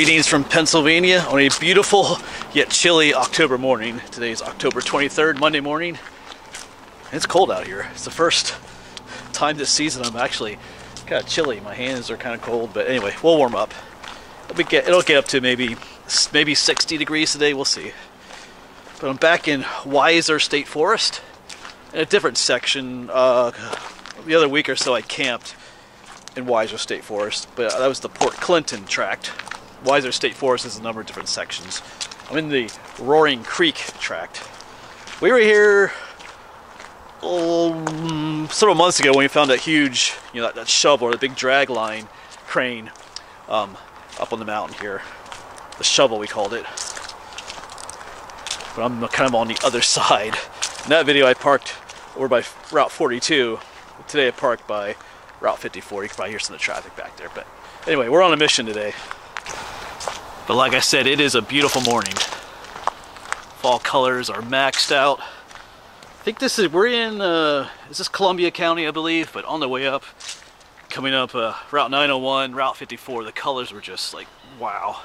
Greetings from Pennsylvania on a beautiful yet chilly October morning. Today's October 23rd, Monday morning. It's cold out here. It's the first time this season I'm actually kind of chilly. My hands are kind of cold, but anyway, we'll warm up. It'll get up to maybe 60 degrees today, we'll see. But I'm back in Weiser State Forest in a different section. The other week or so I camped in Weiser State Forest, but that was the Port Clinton tract. Weiser State Forest is a number of different sections. I'm in the Roaring Creek tract. We were here several months ago when we found that huge, that shovel or the big drag line crane up on the mountain here. The shovel, we called it. But I'm kind of on the other side. In that video I parked over by Route 42. Today I parked by Route 54. You can probably hear some of the traffic back there. But anyway, we're on a mission today. But like I said, it is a beautiful morning. Fall colors are maxed out. I think we're in, is this Columbia County, I believe, but on the way up, coming up Route 901, Route 54, the colors were just like, wow.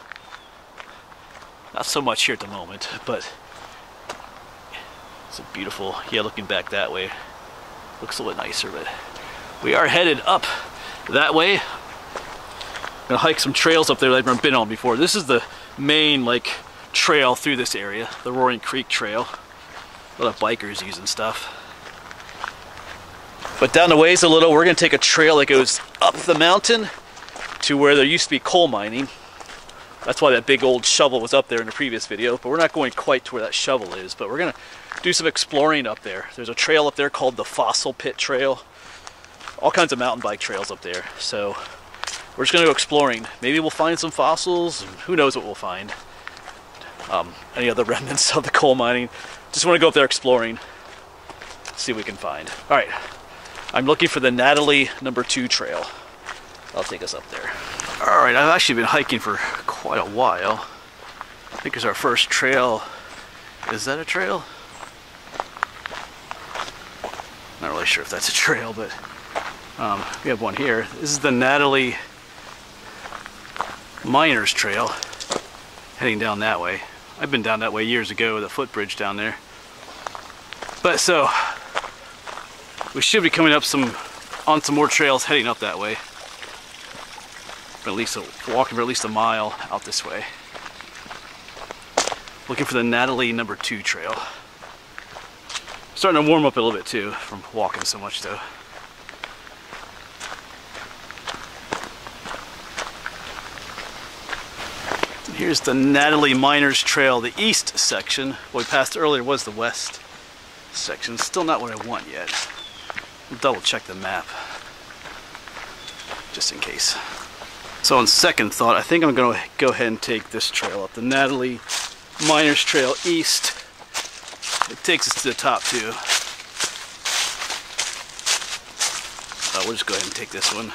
Not so much here at the moment, but it's a beautiful, looking back that way, looks a little bit nicer, but we are headed up that way. Gonna hike some trails up there that I've never been on before. This is the main trail through this area, the Roaring Creek Trail. A lot of bikers using stuff. But down the ways a little, we're gonna take a trail that goes up the mountain to where there used to be coal mining. That's why that big old shovel was up there in the previous video, but we're not going quite to where that shovel is, but we're gonna do some exploring up there. There's a trail up there called the Fossil Pit Trail. All kinds of mountain bike trails up there. So we're just gonna go exploring. Maybe we'll find some fossils, and who knows what we'll find. Any other remnants of the coal mining. Just want to go up there exploring, see what we can find. All right, I'm looking for the Natalie #2 trail. I'll take us up there. All right, I've actually been hiking for quite a while. I think it's our first trail. Is that a trail? Not really sure if that's a trail, but we have one here. This is the Natalie Miners Trail, heading down that way. I've been down that way years ago, the footbridge down there. But so, we should be coming up on some more trails heading up that way. But at least walking for at least a mile out this way. Looking for the Natalie #2 trail. Starting to warm up a little bit too from walking so much though. Here's the Natalie Miners Trail, the east section. What we passed earlier was the west section. Still not what I want yet. I'll double check the map, just in case. So on second thought, I think I'm gonna go ahead and take this trail up, the Natalie Miners Trail east. It takes us to the top too. We'll just go ahead and take this one.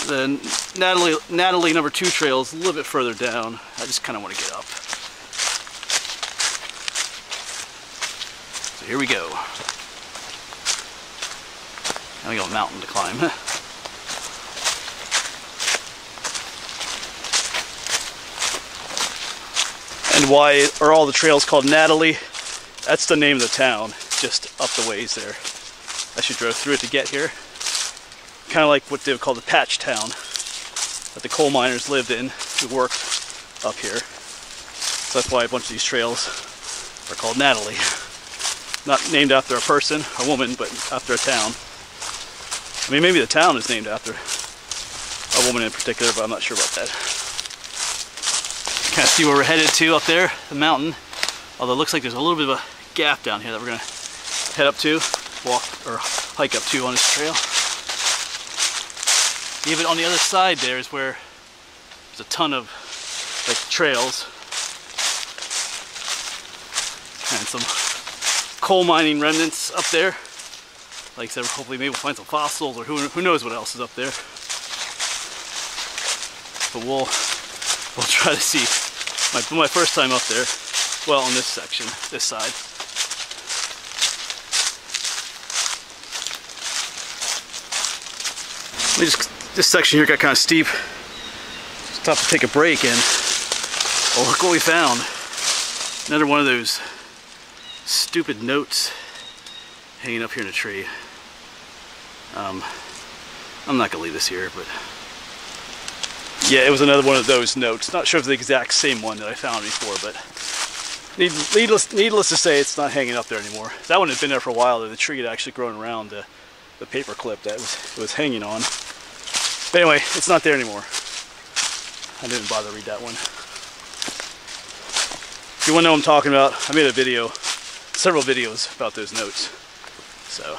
The Natalie #2 trail is a little bit further down. I just kind of want to get up. So here we go. Now we got a mountain to climb. And why are all the trails called Natalie? That's the name of the town, just up the ways there. I actually drove through it to get here. Kind of like what they would call the patch town that the coal miners lived in who worked up here. So that's why a bunch of these trails are called Natalie. Not named after a person, a woman, but after a town. I mean, maybe the town is named after a woman in particular, but I'm not sure about that. Kind of see where we're headed to up there, the mountain. Although it looks like there's a little bit of a gap down here that we're gonna head up to, walk or hike up to on this trail. Even on the other side there is where there's a ton of trails and some coal mining remnants up there. Like I said, hopefully maybe we'll find some fossils or who knows what else is up there. But we'll try to see. My first time up there, well, on this section, this side. This section here got kind of steep. Stop to take a break, and oh, look what we found. Another one of those stupid notes hanging up here in a tree. I'm not gonna leave this here, but yeah, it was another one of those notes. Not sure if it's the exact same one that I found before, but needless to say, it's not hanging up there anymore. That one had been there for a while. The tree had actually grown around the paper clip that it was hanging on. But anyway, it's not there anymore. I didn't bother to read that one. If you want to know what I'm talking about, I made a video, several videos about those notes. So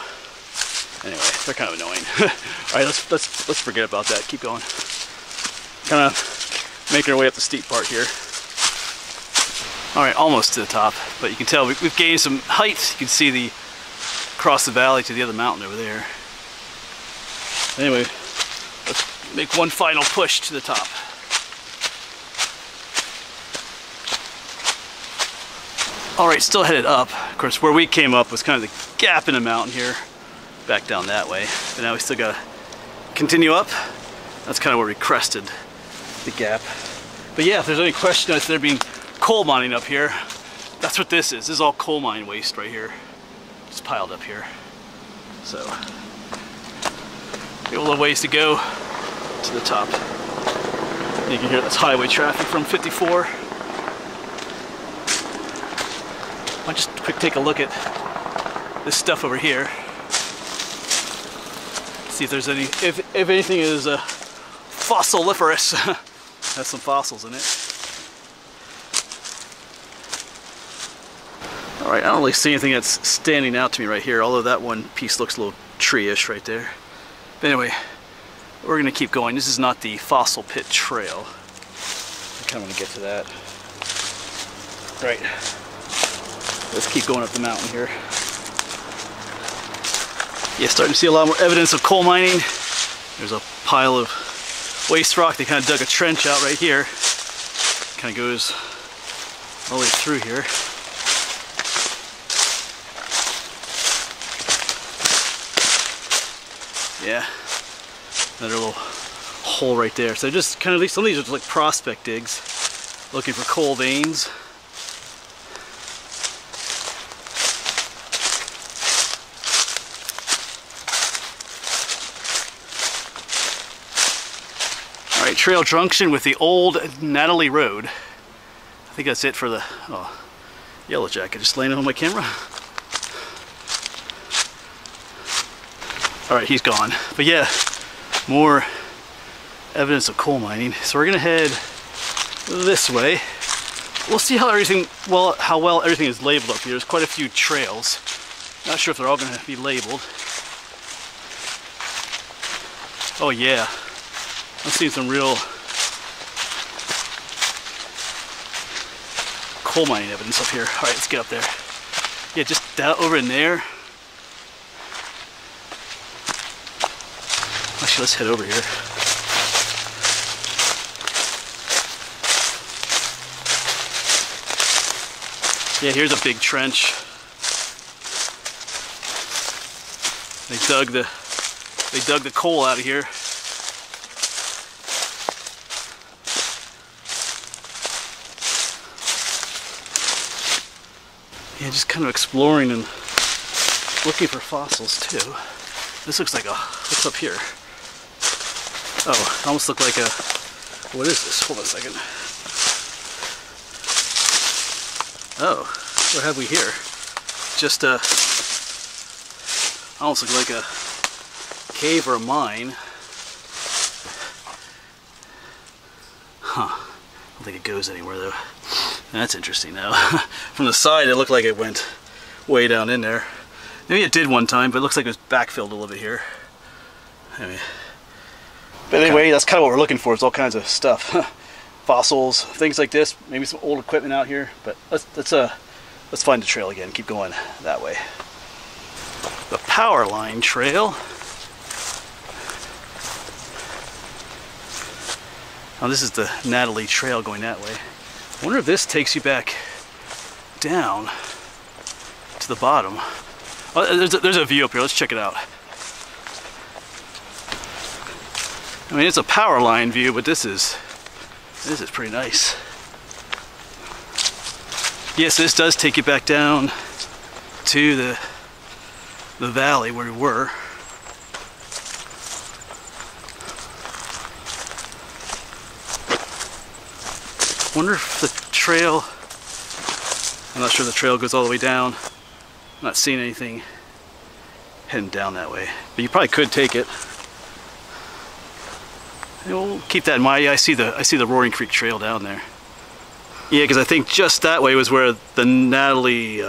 anyway, they're kind of annoying. All right, let's forget about that. Keep going. Kind of making our way up the steep part here. All right, almost to the top, but you can tell we've gained some height. You can see across the valley to the other mountain over there. Anyway, let's make one final push to the top. All right, still headed up. Of course, where we came up was kind of the gap in the mountain here, back down that way. But now we still gotta continue up. That's kind of where we crested the gap. But yeah, if there's any question as to there being coal mining up here, that's what this is. This is all coal mine waste right here. Just piled up here. So, a little ways to go to the top. You can hear that's highway traffic from 54. I'll just quick take a look at this stuff over here. See if there's any, if anything is fossiliferous. Has some fossils in it. All right, I don't really see anything that's standing out to me right here, although that one piece looks a little tree-ish right there. But anyway, we're gonna keep going. This is not the fossil pit trail. I kind of want to get to that. Right. Let's keep going up the mountain here. Yeah, starting to see a lot more evidence of coal mining. There's a pile of waste rock. They kind of dug a trench out right here. Kind of goes all the way through here. Yeah, another little hole right there. So just kind of, some of these are just like prospect digs, looking for coal veins. All right, trail junction with the old Natalie Road. I think that's it for the yellow jacket just laying on my camera. All right, he's gone. But yeah, more evidence of coal mining. So we're gonna head this way. We'll see how well everything is labeled up here. There's quite a few trails. Not sure if they're all gonna be labeled. Oh yeah, I'm seeing some real coal mining evidence up here. All right, let's get up there. Yeah, just that over in there. Actually, let's head over here. Yeah, here's a big trench. They dug the coal out of here. Yeah, just kind of exploring and looking for fossils too. This looks like what's up here? Oh, it almost looked like what is this? Hold on a second. Oh, what have we here? Just almost look like a cave or a mine. Huh, I don't think it goes anywhere though. That's interesting though. From the side it looked like it went way down in there. Maybe it did one time, but it looks like it was backfilled a little bit here. But anyway, that's kind of what we're looking for. It's all kinds of stuff. Fossils, things like this, maybe some old equipment out here. But let's find the trail again. Keep going that way. The power line trail. Oh, this is the Natalie Trail going that way. I wonder if this takes you back down to the bottom. Oh, there's a view up here. Let's check it out. I mean, it's a power line view, but this is This is pretty nice. Yes, this does take you back down to the valley where we were. Wonder if the trail, I'm not sure the trail goes all the way down. I'm not seeing anything heading down that way, but you probably could take it. And we'll keep that in mind. Yeah, I see the Roaring Creek Trail down there. Yeah, because I think just that way was where the Natalie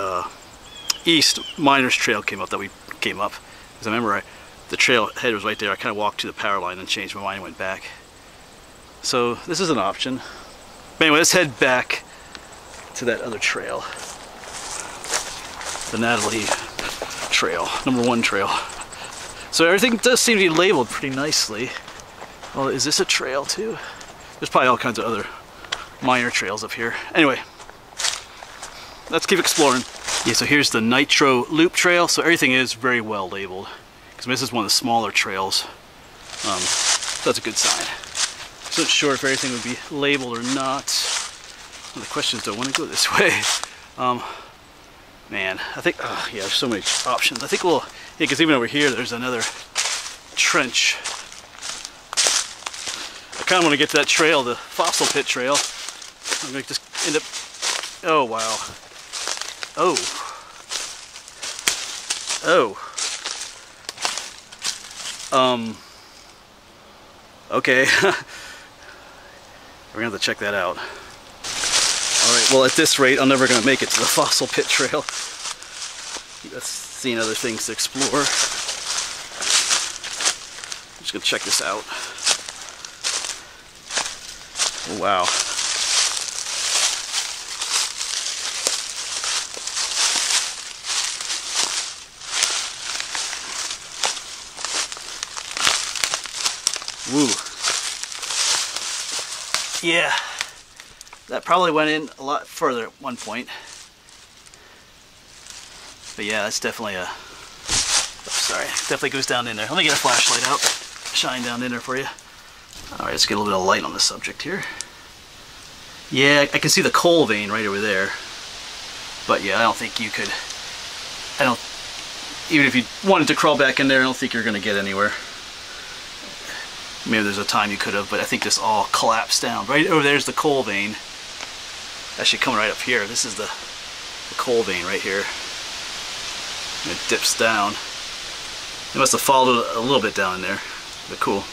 East Miners Trail came up, that we came up. Because I remember the trail head was right there. I kind of walked to the power line and changed my mind and went back. So this is an option. But anyway, let's head back to that other trail. The Natalie Trail, #1 trail. So everything does seem to be labeled pretty nicely. Well, is this a trail too? There's probably all kinds of other minor trails up here. Anyway, let's keep exploring. Yeah, so here's the Nitro Loop Trail. So everything is very well labeled, because this is one of the smaller trails. So that's a good sign. So I'm not sure if everything would be labeled or not. Well, the question is, do I want to go this way? Man, I think, yeah, there's so many options. I think we'll, yeah, because even over here, there's another trench. I kind of want to get to that trail, the Fossil Pit Trail. I'm going to just end up, oh, wow. Oh. Okay. We're going to have to check that out. Alright, well at this rate, I'm never going to make it to the Fossil Pit Trail. That's seeing other things to explore. I'm just going to check this out. Oh, wow. Woo. Yeah, that probably went in a lot further at one point. But yeah, that's definitely a, oh, sorry, definitely goes down in there. Let me get a flashlight out, shine down in there for you. All right, let's get a little bit of light on the subject here. Yeah, I can see the coal vein right over there. But yeah, I don't think you could, even if you wanted to crawl back in there, I don't think you're gonna get anywhere. Maybe there's a time you could have, but I think this all collapsed down. Right over there's the coal vein. Actually coming right up here. This is the coal vein right here. And it dips down. It must have followed a little bit down in there, but cool.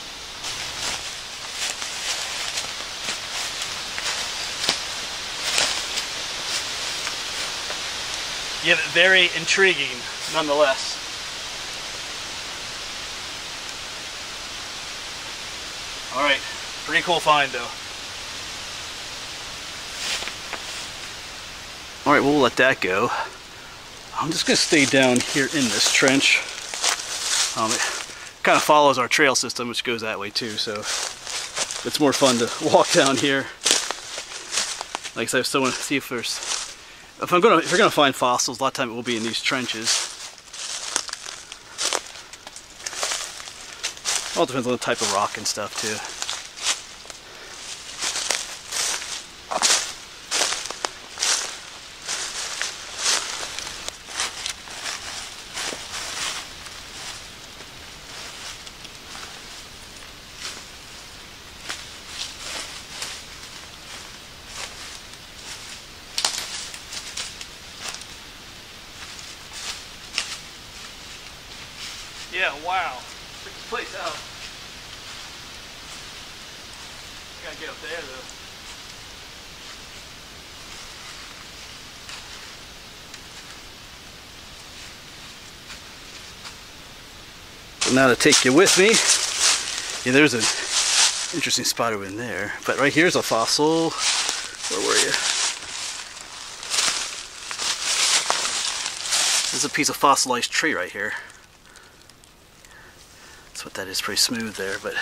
Yeah, very intriguing nonetheless. Alright, pretty cool find though. Alright, we'll let that go. I'm just going to stay down here in this trench. It kind of follows our trail system, which goes that way too, so it's more fun to walk down here. Like I said, I still want to see if there's, if you're gonna find fossils, a lot of time it will be in these trenches. All depends on the type of rock and stuff too. Yeah, wow. Check this place out. I gotta get up there though. So now to take you with me, yeah, there's an interesting spot over in there. But right here's a fossil. Where were you? This is a piece of fossilized tree right here. That's what that is, pretty smooth there, but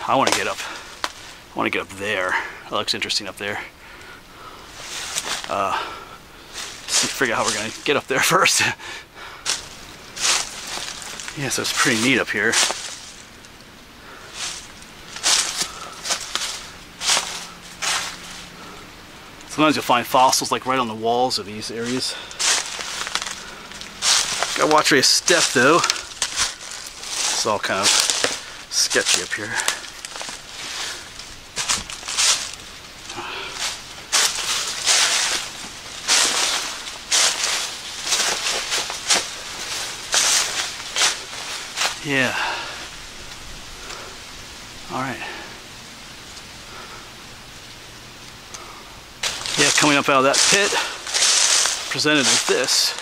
I want to get up. I want to get up there. That looks interesting up there. Figure out how we're going to get up there first. Yeah, so it's pretty neat up here. Sometimes you'll find fossils like right on the walls of these areas. Gotta watch where you step though. It's all kind of sketchy up here. Yeah. All right. Yeah, coming up out of that pit, presented as this.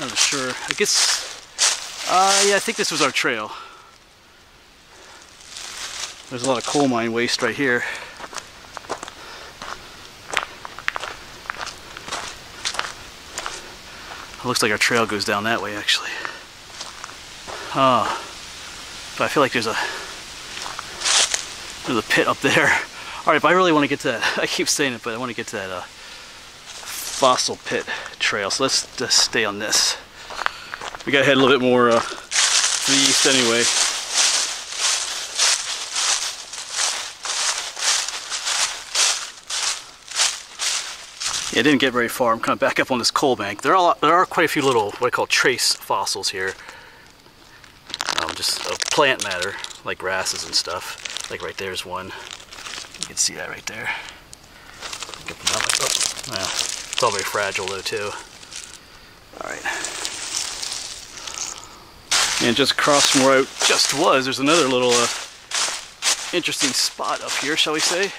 I'm not sure. I guess, yeah, I think this was our trail. There's a lot of coal mine waste right here. It looks like our trail goes down that way, actually. But I feel like there's a pit up there. All right, but I really want to get to that. I keep saying it, but I want to get to that fossil pit trail. So let's just stay on this. We gotta head a little bit more to the east anyway. Yeah, I didn't get very far. I'm kind of back up on this coal bank. There are quite a few little what I call trace fossils here. Just of plant matter, like grasses and stuff. Like right there's one. You can see that right there. Get them out. Oh, well, it's all very fragile though too. All right. And just across from where I just was, there's another little interesting spot up here, shall we say?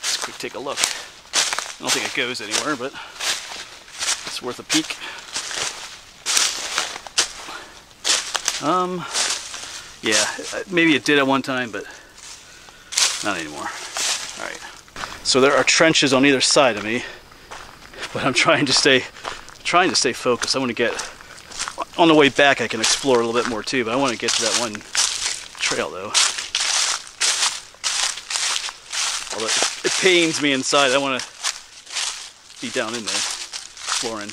Let's quick take a look. I don't think it goes anywhere, but it's worth a peek. Yeah, maybe it did at one time, but not anymore. All right. So there are trenches on either side of me, but I'm trying to stay focused. I want to get on the way back. I can explore a little bit more too, but I want to get to that one trail though. Although it pains me inside, I want to be down in there exploring.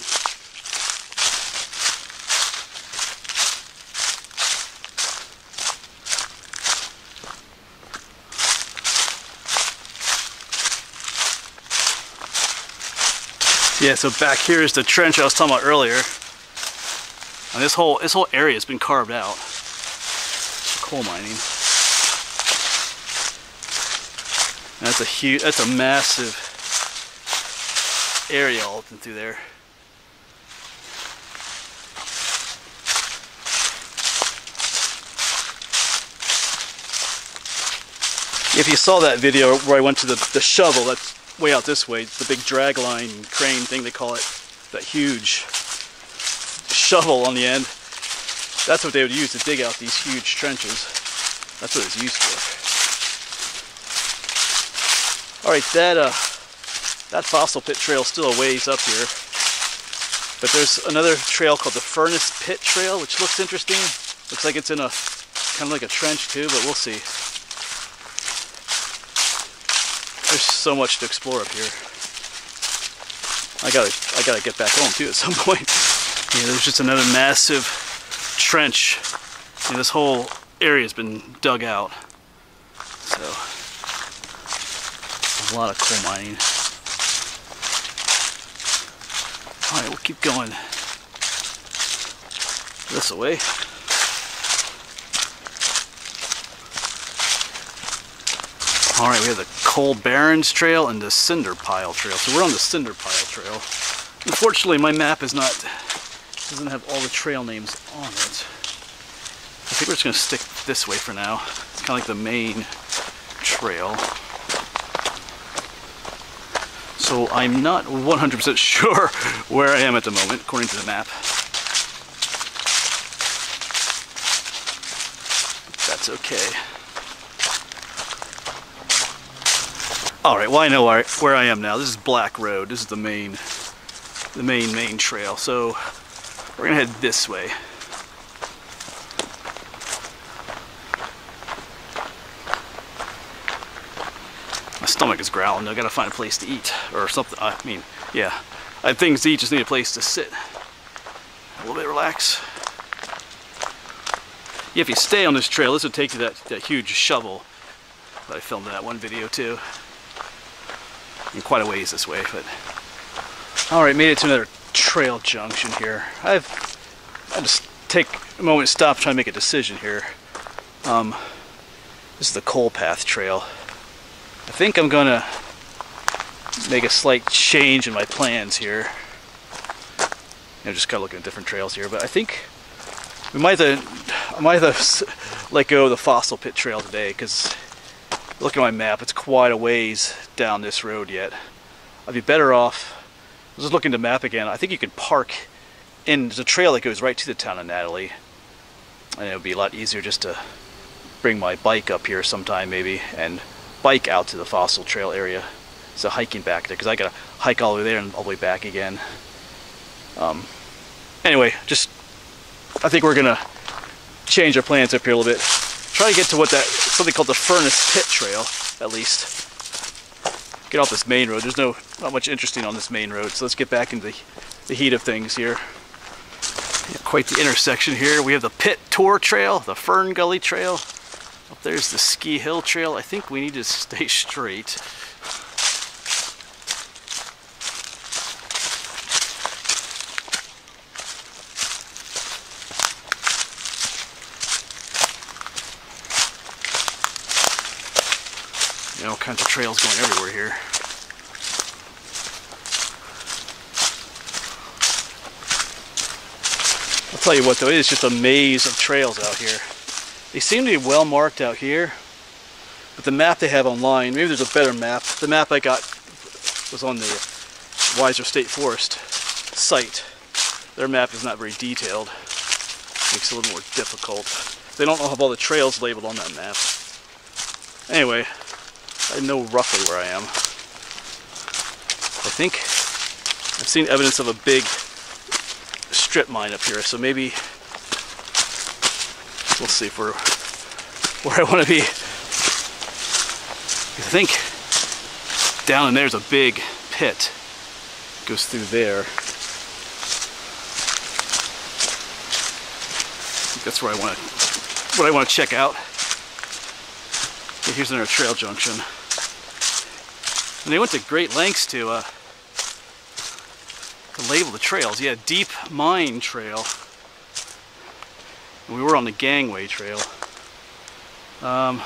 Yeah, so back here is the trench I was talking about earlier. And this whole area has been carved out for coal mining. And that's a massive area all up and through there. If you saw that video where I went to the shovel, that's way out this way, the big drag line crane thing they call it, that huge shovel on the end. That's what they would use to dig out these huge trenches. That's what it's used for. All right, that fossil pit trail is still a ways up here, but there's another trail called the Furnace Pit Trail, which looks interesting. Looks like it's in a kind of like a trench too, but we'll see. There's so much to explore up here. I gotta get back home too at some point. Yeah, there's just another massive trench, and this whole area has been dug out. So there's a lot of coal mining. All right, we'll keep going this way. All right, we have the Coal Barrens Trail and the Cinder Pile Trail. So we're on the Cinder Pile Trail. Unfortunately, my map doesn't have all the trail names on it. I think we're just going to stick this way for now. It's kind of like the main trail. So I'm not 100% sure where I am at the moment, according to the map. That's okay. Alright, well I know where I am now. This is Black Road. This is the main trail. So we're gonna head this way. My stomach is growling. I gotta find a place to eat or something. I mean, yeah, I have things to eat. Just need a place to sit, a little bit relax. Yeah, if you stay on this trail, this will take you to that huge shovel that I filmed in that one video too. And quite a ways this way, but... Alright, made it to another trail junction here. I just take a moment to stop trying to make a decision here. This is the Coal Path Trail. I think I'm gonna make a slight change in my plans here. Just kind of looking at different trails here, but I think I might have let go of the Fossil Pit Trail today, because looking at my map, it's quite a ways down this road yet. I'd be better off. I was just looking at the map again. I think you could park in. There's a trail that goes right to the town of Natalie, and it would be a lot easier just to bring my bike up here sometime maybe and bike out to the Fossil Trail area. So hiking back there, because I gotta hike all the way there and all the way back again. Anyway, I think we're gonna change our plans up here a little bit. Try to get to something called the Furnace Pit Trail, at least. Get off this main road. There's not much interesting on this main road, so let's get back into the heat of things here. Yeah, quite the intersection here. We have the Pit Tour Trail, the Fern Gully Trail. Up there's the Ski Hill Trail. I think we need to stay straight. All kinds of trails going everywhere here. I'll tell you what though, it is just a maze of trails out here. They seem to be well marked out here, but the map they have online, maybe there's a better map. The map I got was on the Weiser State Forest site. Their map is not very detailed. Makes it a little more difficult. They don't have all the trails labeled on that map. Anyway, I know roughly where I am. I think I've seen evidence of a big strip mine up here, so maybe we'll see if we're where I want to be. I think down in there's a big pit. It goes through there. I think that's where what I want to check out. Okay, here's another trail junction. And they went to great lengths to label the trails. Yeah, Deep Mine Trail. And we were on the Gangway Trail. Yeah,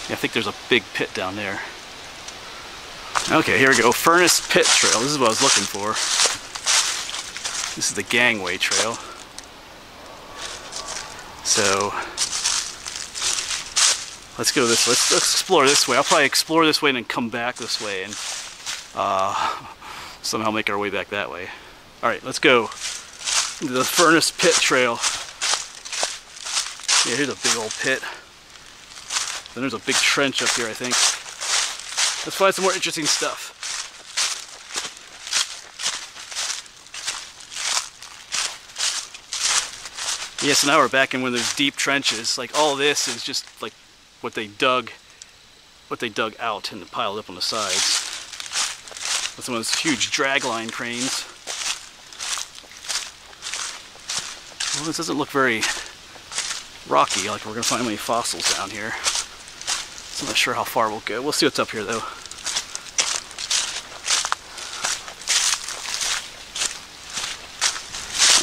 I think there's a big pit down there. Okay, here we go. Furnace Pit Trail. This is what I was looking for. This is the Gangway Trail. So let's go this way. Let's explore this way. I'll probably explore this way and then come back this way and somehow make our way back that way. Alright, let's go into the Furnace Pit Trail. Yeah, here's a big old pit. Then there's a big trench up here, I think. Let's find some more interesting stuff. Yeah, so now we're back in one of those deep trenches. Like all this is just like what they dug out and piled up on the sides. With some of those huge dragline cranes. Well, this doesn't look very rocky, like we're gonna find any fossils down here. So I'm not sure how far we'll go. We'll see what's up here though.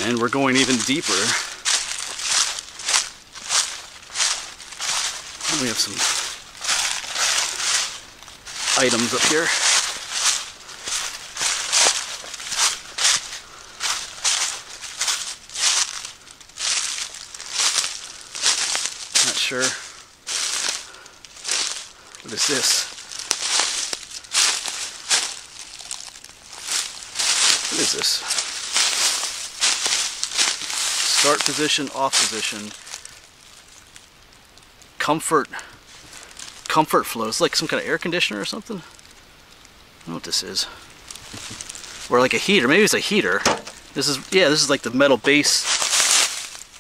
And we're going even deeper. We have some items up here. Not sure. What is this? What is this? Start position, off position. Comfort flow. It's like some kind of air conditioner or something. I don't know what this is. Or like a heater. Maybe it's a heater. This is like the metal base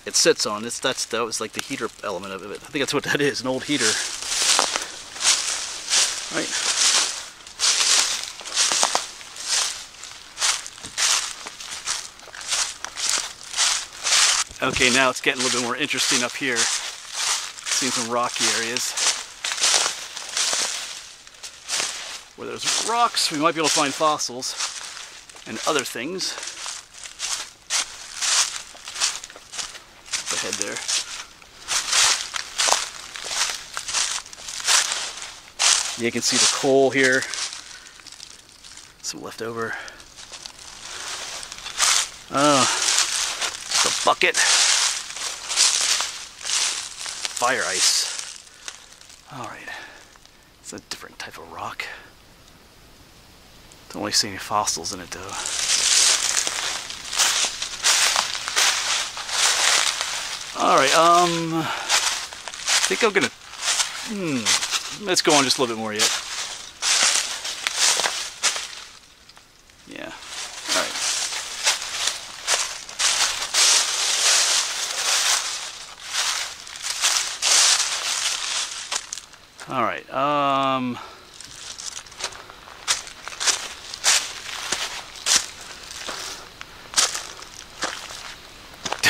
it sits on. That was like the heater element of it. I think that's what that is, an old heater. Right. Okay, now it's getting a little bit more interesting up here. Seeing some rocky areas. where there's rocks, we might be able to find fossils and other things. Up ahead there. You can see the coal here. Some left over. Oh, just a bucket. Fire ice. Alright. It's a different type of rock. Don't really see any fossils in it though. Alright, I think I'm gonna let's go on just a little bit more yet. Yeah. Alright.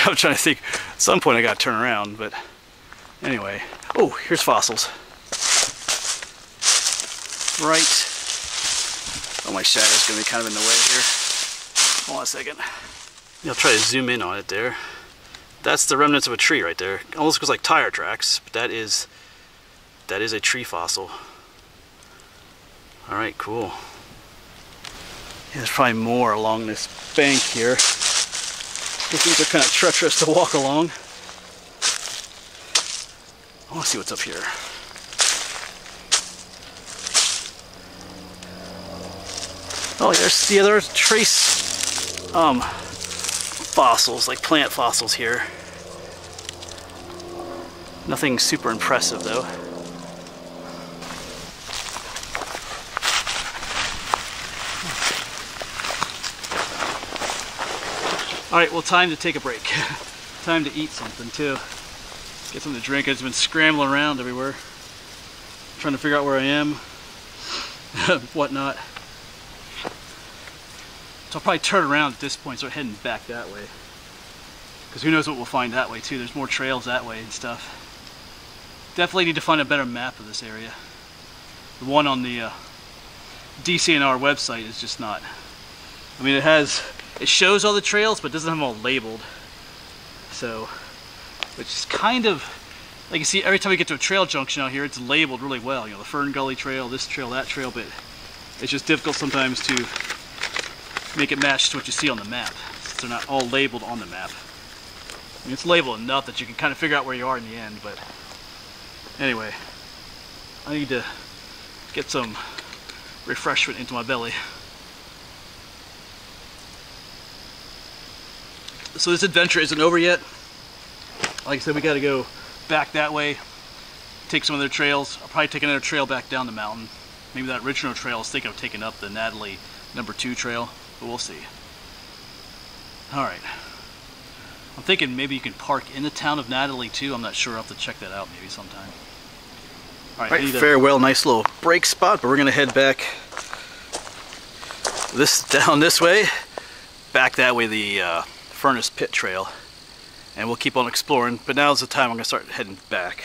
I'm trying to think. At some point I gotta turn around, but anyway. Oh, here's fossils. Right. Oh, my shadow's gonna be kind of in the way here. Hold on a second. I'll try to zoom in on it there. That's the remnants of a tree right there. Almost looks like tire tracks, but that is a tree fossil. Alright, cool. Yeah, there's probably more along this bank here. These are kind of treacherous to walk along. I want to see what's up here. Oh, there's trace fossils, like plant fossils here. Nothing super impressive though. Alright, well, time to take a break. Time to eat something too. Get something to drink. I've just been scrambling around everywhere, trying to figure out where I am, whatnot. So I'll probably turn around at this point, start heading back that way. Because who knows what we'll find that way too. There's more trails that way and stuff. Definitely need to find a better map of this area. The one on the DCNR website is just not. I mean, it shows all the trails, but it doesn't have them all labeled. So, which is kind of, like you see every time we get to a trail junction out here, it's labeled really well. You know, the Fern Gully Trail, this trail, that trail, but it's just difficult sometimes to make it match to what you see on the map. Since they're not all labeled on the map. I mean, it's labeled enough that you can kind of figure out where you are in the end, but anyway, I need to get some refreshment into my belly. So this adventure isn't over yet. Like I said, we got to go back that way, take some other trails. I'll probably take another trail back down the mountain. Maybe that original trail I was thinking of taking up, the Natalie #2 trail, but we'll see. Alright. I'm thinking maybe you can park in the town of Natalie too. I'm not sure. I'll have to check that out maybe sometime. Alright, farewell. Nice little break spot, but we're going to head back down this way, back that way, the Furnace Pit Trail, and we'll keep on exploring, but now's the time I'm gonna start heading back.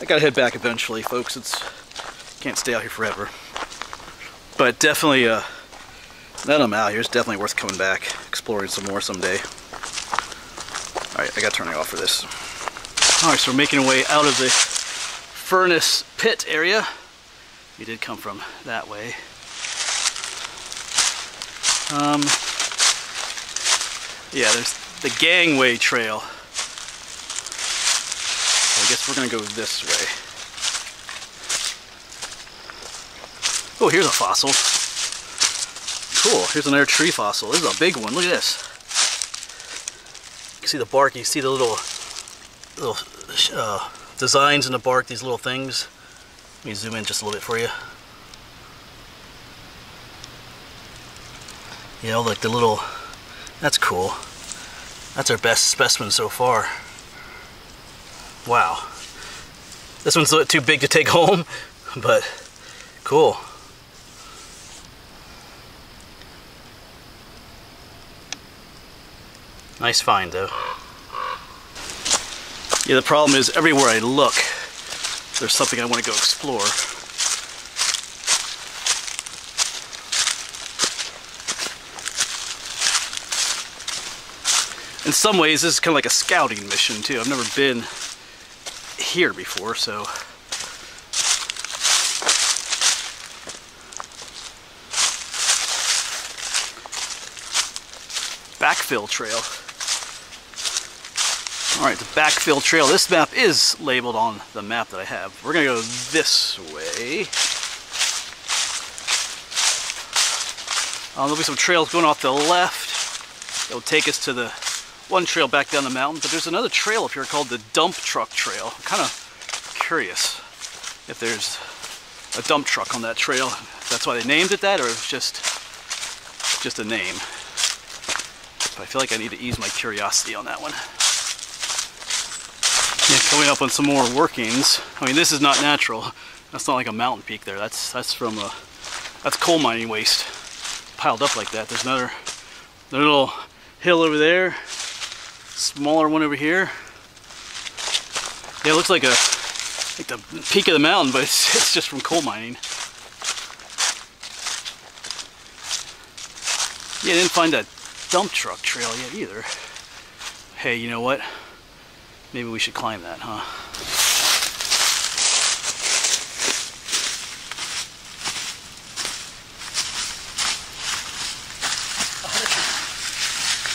I gotta head back eventually, folks. Can't stay out here forever, but definitely now that I'm out here, it's definitely worth coming back, exploring some more someday. Alright, I gotta turn it off for this. Alright, so we're making our way out of the Furnace Pit area. We did come from that way. Yeah, there's the Gangway Trail. So I guess we're gonna go this way. Oh, here's a fossil. Cool, here's another tree fossil. This is a big one, look at this. You can see the bark, you see the little designs in the bark, these little things. Let me zoom in just a little bit for you. You know, like the little, that's cool. That's our best specimen so far. Wow. This one's a little too big to take home, but cool. Nice find though. Yeah, the problem is everywhere I look, there's something I want to go explore. in some ways this is kind of like a scouting mission too. I've never been here before, so backfill trail. Alright, the backfill trail. This map is labeled on the map that I have. We're going to go this way. There'll be some trails going off the left. It'll take us to the one trail back down the mountain. But there's another trail up here called the dump truck trail. I'm kind of curious if there's a dump truck on that trail. If that's why they named it that, or if it's just a name. But I feel like I need to ease my curiosity on that one. Yeah, coming up on some more workings. I mean, this is not natural. That's not like a mountain peak there. That's from that's coal mining waste piled up like that. There's another little hill over there. Smaller one over here. Yeah, it looks like the peak of the mountain, but it's just from coal mining. Yeah, I didn't find that dump truck trail yet either. Hey, you know what? Maybe we should climb that, huh?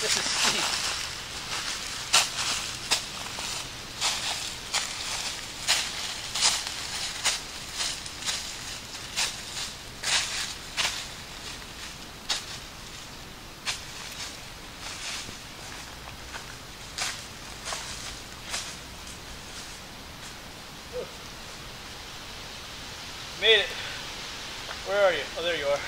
This is steep. Made it. Where are you? Oh, there you are.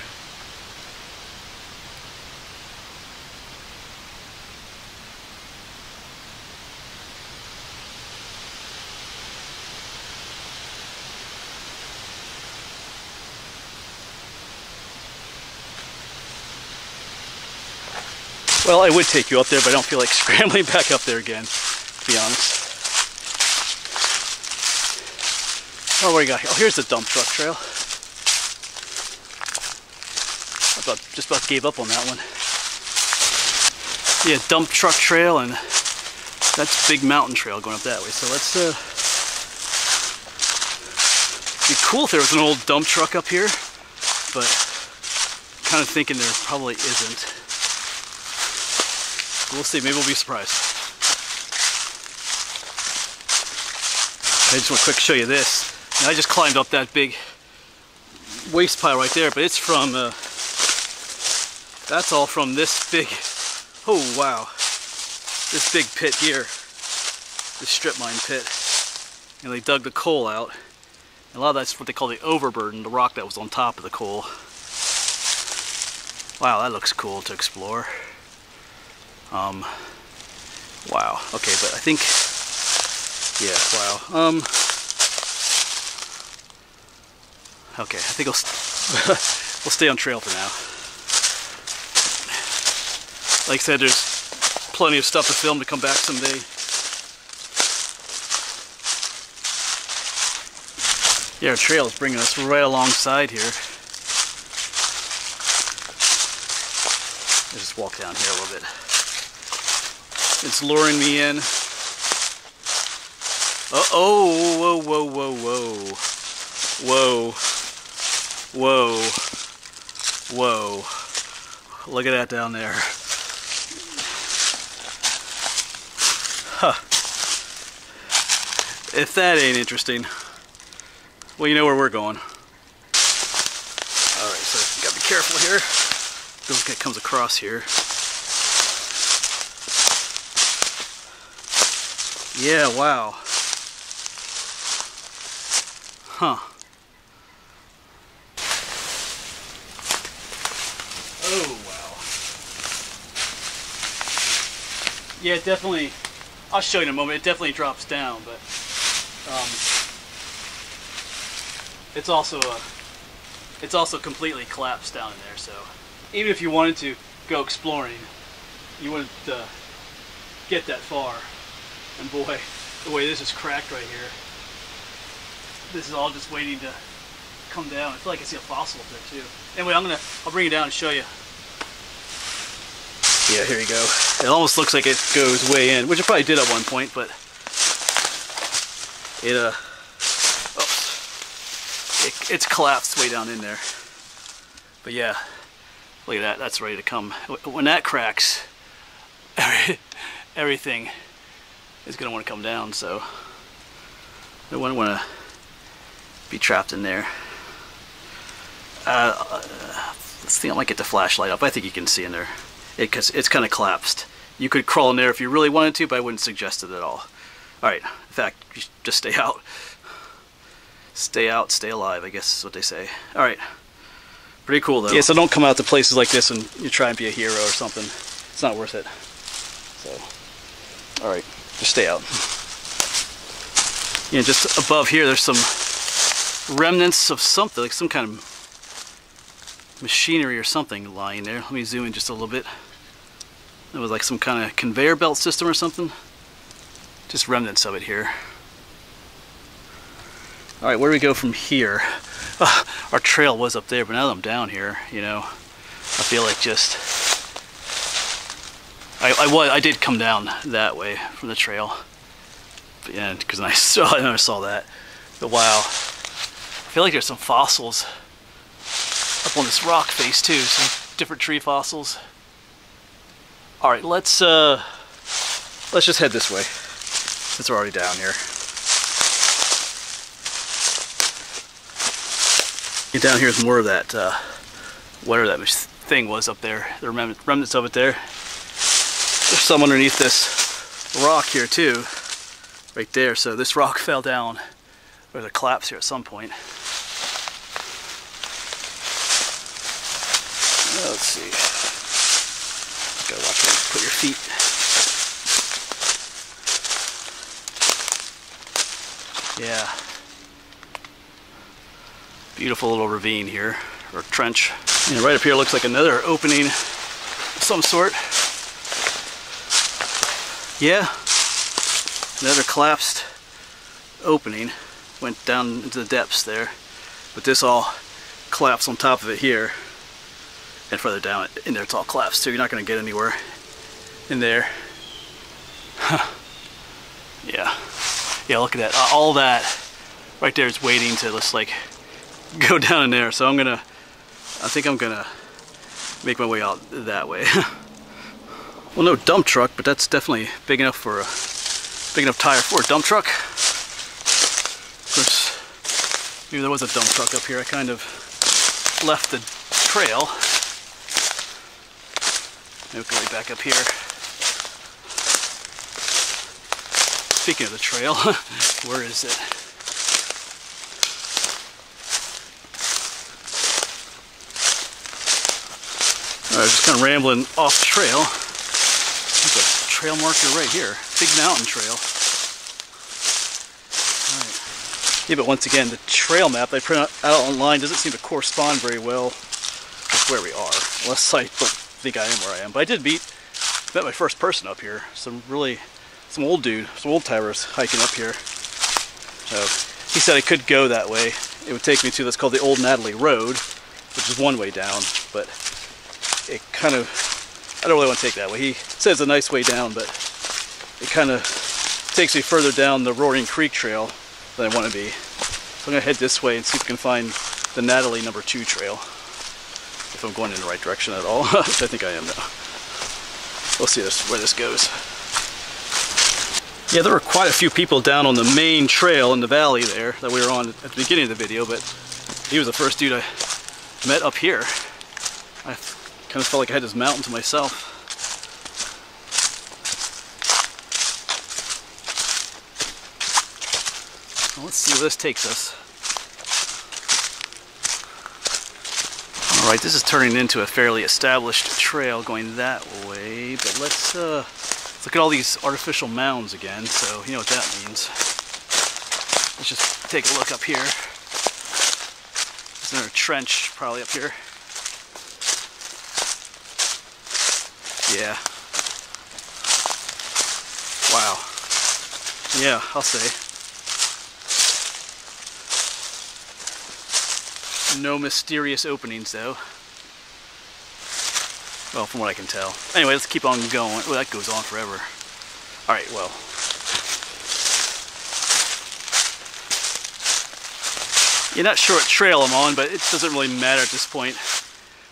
Well, I would take you up there, but I don't feel like scrambling back up there again, to be honest. Oh, what do you got here? Oh, here's the dump truck trail. I just about gave up on that one. Yeah, dump truck trail, and that's big mountain trail going up that way. So let's, it'd be cool if there was an old dump truck up here, but I'm kind of thinking there probably isn't. We'll see, maybe we'll be surprised. I just want to quick show you this. And I just climbed up that big waste pile right there, but it's from, that's all from this big, oh wow, this big pit here, this strip mine pit. And they dug the coal out. And a lot of that's what they call the overburden, the rock that was on top of the coal. Wow, that looks cool to explore. Wow, okay, but I think, yeah, wow. Okay, I think we'll stay on trail for now. Like I said, there's plenty of stuff to film to come back someday. Yeah, our trail is bringing us right alongside here. I'll just walk down here a little bit. It's luring me in. Oh, whoa, whoa, whoa, whoa. Whoa. Whoa. Whoa. Look at that down there. Huh. If that ain't interesting, well, you know where we're going. Alright, so you gotta be careful here. This guy comes across here. Yeah, wow. Huh. Oh, wow. Yeah, it definitely, I'll show you in a moment, it definitely drops down, but it's also completely collapsed down in there, so even if you wanted to go exploring, you wouldn't get that far. And boy, the way this is cracked right here, this is all just waiting to come down. I feel like I see a fossil up there too. Anyway, I'll bring it down and show you. Yeah, here you go. It almost looks like it goes way in, which it probably did at one point, but it's collapsed way down in there. But yeah, look at that. That's ready to come. When that cracks, everything is going to want to come down. So I wouldn't want to be trapped in there. Let's see. I might get the flashlight up. I think you can see in there. Because it's kind of collapsed. You could crawl in there if you really wanted to, but I wouldn't suggest it at all. Alright, in fact, you should just stay out. Stay out, stay alive, I guess is what they say. Alright. Pretty cool though. Yeah, so don't come out to places like this and you try and be a hero or something. It's not worth it. So, alright, just stay out. Yeah, just above here there's some remnants of something, like some kind of machinery or something lying there. Let me zoom in just a little bit. It was like some kind of conveyor belt system or something. Just remnants of it here. Alright, where do we go from here? Our trail was up there, but now that I'm down here, you know, I feel like just... I did come down that way from the trail. But yeah, because I never saw that. But wow. I feel like there's some fossils up on this rock face too, some different tree fossils. Alright, let's just head this way, since we're already down here. Get down here is more of that, whatever that thing was up there, the remnants of it there. There's some underneath this rock here too, right there, so this rock fell down, or there's a collapse here at some point. Let's see. Gotta watch where you put your feet. Yeah. Beautiful little ravine here, or trench. And right up here looks like another opening of some sort. Yeah. Another collapsed opening. Went down into the depths there. But this all collapsed on top of it here. And further down in there it's all collapsed, so you're not going to get anywhere in there. Yeah. Yeah, look at that. All that right there is waiting to just like go down in there. So I think I'm gonna make my way out that way. Well, no dump truck, but that's definitely big enough tire for a dump truck. Of course, maybe there was a dump truck up here. I kind of left the trail. Make our way back up here. Speaking of the trail, where is it? Alright, just kind of rambling off trail. There's a trail marker right here. Big mountain trail. Alright. Yeah, but once again, the trail map they print out online doesn't seem to correspond very well with where we are. Unless I don't think I am where I am. But I did met my first person up here. Some old dude, some old timers hiking up here. So he said I could go that way. It would take me to what's called the Old Natalie Road, which is one way down, but it kind of, I don't really want to take that way. He says a nice way down, but it kind of takes me further down the Roaring Creek Trail than I want to be. So I'm going to head this way and see if I can find the Natalie No. 2 trail. If I'm going in the right direction at all, which I think I am now. We'll see where this goes. Yeah, there were quite a few people down on the main trail in the valley there that we were on at the beginning of the video, but he was the first dude I met up here. I kind of felt like I had this mountain to myself. Well, let's see where this takes us. Alright, this is turning into a fairly established trail going that way, but let's look at all these artificial mounds again, so you know what that means. Let's just take a look up here. There's another trench probably up here. Yeah. Wow. Yeah, I'll say. No mysterious openings though. Well, from what I can tell. Anyway, let's keep on going. Oh, that goes on forever. Alright, well. You're not sure what trail I'm on, but it doesn't really matter at this point.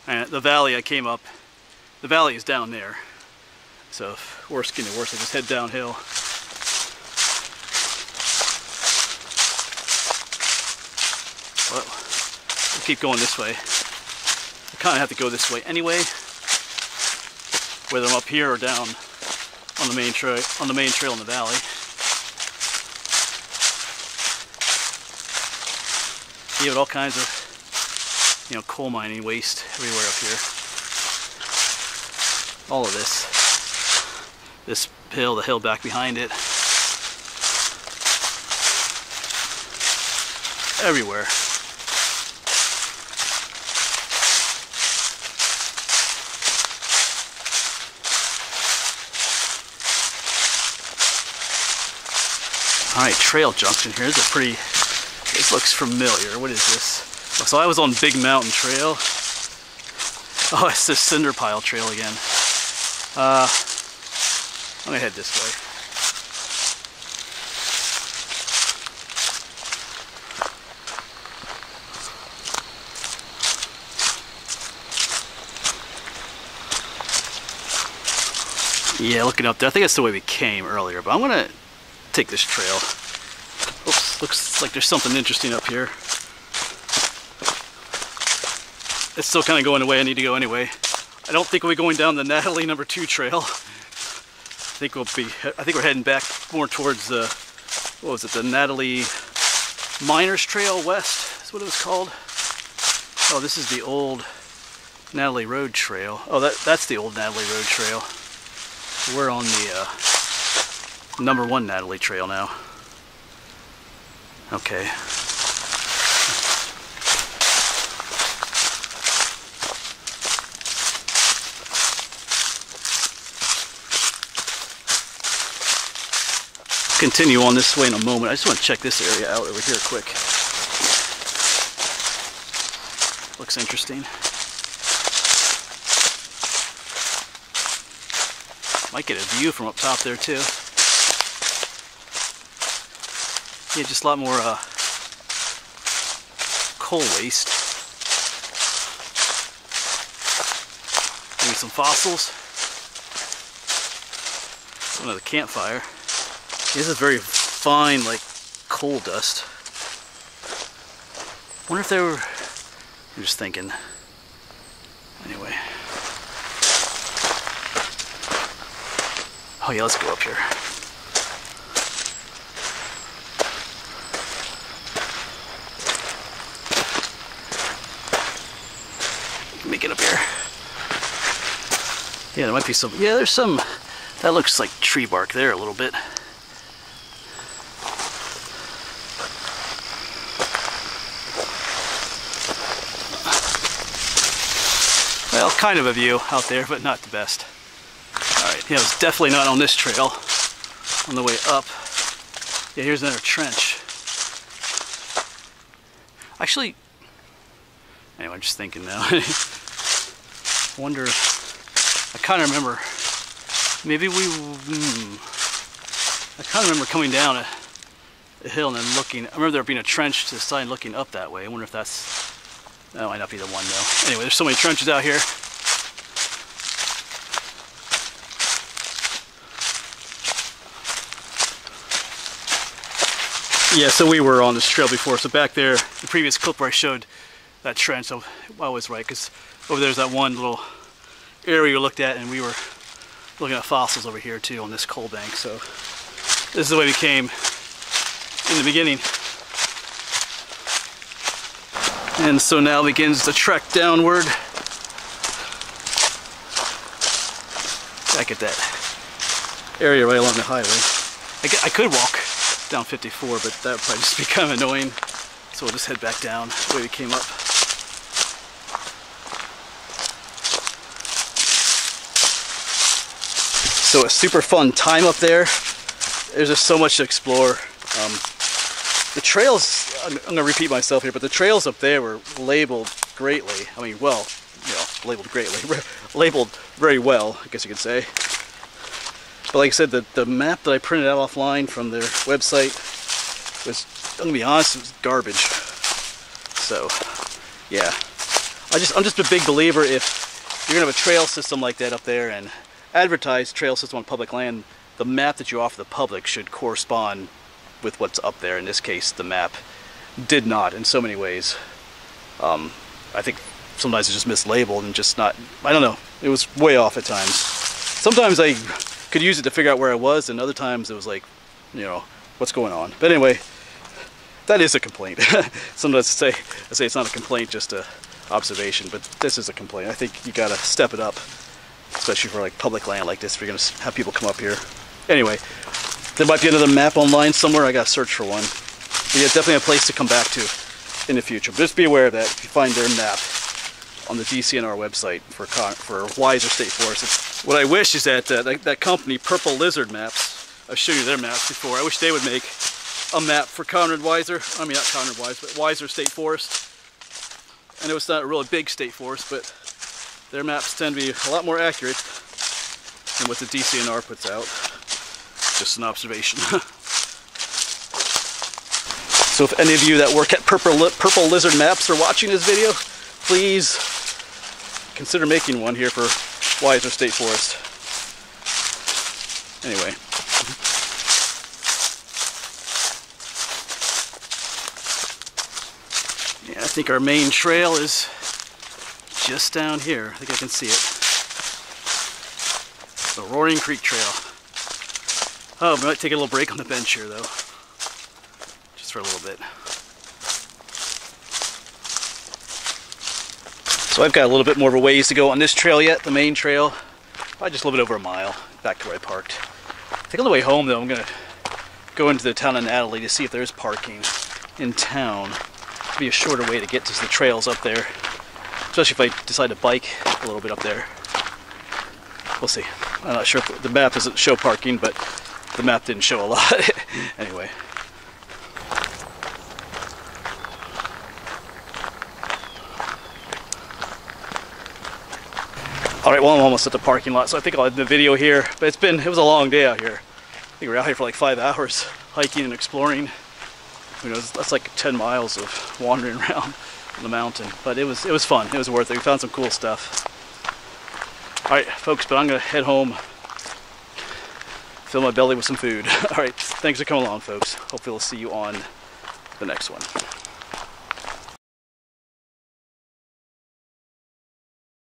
The valley I came up, the valley is down there. So if worse getting worse, I just head downhill. Well, we'll keep going this way. I kind of have to go this way anyway, whether I'm up here or down on the main trail in the valley. You have all kinds of, you know, coal mining waste everywhere up here. All of this hill, the hill back behind it, everywhere. Alright, trail junction here. This looks familiar. What is this? Oh, so I was on Big Mountain Trail. Oh, it's the Cinder Pile Trail again. I'm gonna head this way. Yeah, looking up there, I think that's the way we came earlier, but I'm gonna take this trail. Oops, looks like there's something interesting up here. It's still kind of going the way I need to go anyway. I don't think we'll be going down the Natalie number 2 trail. I think we're heading back more towards the, what was it, the Natalie Miners Trail West, is what it was called. Oh, this is the old Natalie Road Trail. Oh, that's the old Natalie Road Trail. We're on the number 1 Natalie Trail now. Okay. Continue on this way in a moment. I just want to check this area out over here quick. Looks interesting. Might get a view from up top there too. Yeah, just a lot more coal waste. Maybe some fossils. Another campfire. This is very fine, like coal dust. Wonder if they were. I'm just thinking. Anyway. Oh yeah, let's go up here. Make it up here. Yeah, there might be some. Yeah, there's some. That looks like tree bark there a little bit. Well, kind of a view out there, but not the best. Alright, yeah, it was definitely not on this trail. On the way up. Yeah, here's another trench. Actually, anyway, I'm just thinking now. I wonder, I kind of remember, maybe I kind of remember coming down a hill and then looking, I remember there being a trench to the side looking up that way. I wonder if that might not be the one though. Anyway, there's so many trenches out here. Yeah, so we were on this trail before, so back there, the previous clip where I showed that trench, so I was right, because over there's that one little area we looked at, and we were looking at fossils over here too on this coal bank, so this is the way we came in the beginning. And so now begins the trek downward. Back at that area right along the highway. I could walk down 54, but that would probably just be kind of annoying. So we'll just head back down the way we came up. So a super fun time up there. There's just so much to explore. The trails, I'm going to repeat myself here, but the trails up there were labeled greatly. I mean, well, you know, labeled very well, I guess you could say. But like I said, the map that I printed out offline from their website was, I'm gonna be honest, it was garbage. So, yeah, I'm just a big believer, if you're gonna have a trail system like that up there and advertise trail system on public land, the map that you offer the public should correspond with what's up there. In this case, the map did not in so many ways. I think sometimes it's just mislabeled and just not, I don't know, it was way off at times. Sometimes I could use it to figure out where I was, and other times it was like, you know, what's going on. But anyway, that is a complaint. Sometimes I say it's not a complaint, just a observation, but this is a complaint. I think you gotta step it up, especially for like public land like this, if you're gonna have people come up here. Anyway, there might be another map online somewhere. I gotta search for one. But yeah, definitely a place to come back to in the future. But just be aware of that if you find their map on the DCNR website for Weiser State Forest. What I wish is that that company, Purple Lizard Maps, I've shown you their maps before. I wish they would make a map for Weiser. I mean, not Weiser, but Weiser State Forest. I know it's not a really big state forest, but their maps tend to be a lot more accurate than what the DCNR puts out. Just an observation. So if any of you that work at Purple Lizard Maps are watching this video, please consider making one here for Weiser State Forest. Anyway. Yeah, I think our main trail is just down here. I think I can see it. The Roaring Creek Trail. Oh, we might take a little break on the bench here though. Just for a little bit. So I've got a little bit more of a ways to go on this trail yet, the main trail. Probably just a little bit over a mile back to where I parked. I think on the way home though, I'm gonna go into the town of Natalie to see if there's parking in town. It'll be a shorter way to get to the trails up there, especially if I decide to bike a little bit up there. We'll see. I'm not sure if the map doesn't show parking, but the map didn't show a lot. Anyway. Alright, well, I'm almost at the parking lot, so I think I'll end the video here. But it was a long day out here. I think we were out here for like 5 hours hiking and exploring. Who knows, that's like 10 miles of wandering around the mountain. But it was fun. It was worth it. We found some cool stuff. Alright, folks, but I'm going to head home, fill my belly with some food. Alright, thanks for coming along, folks. Hopefully we'll see you on the next one.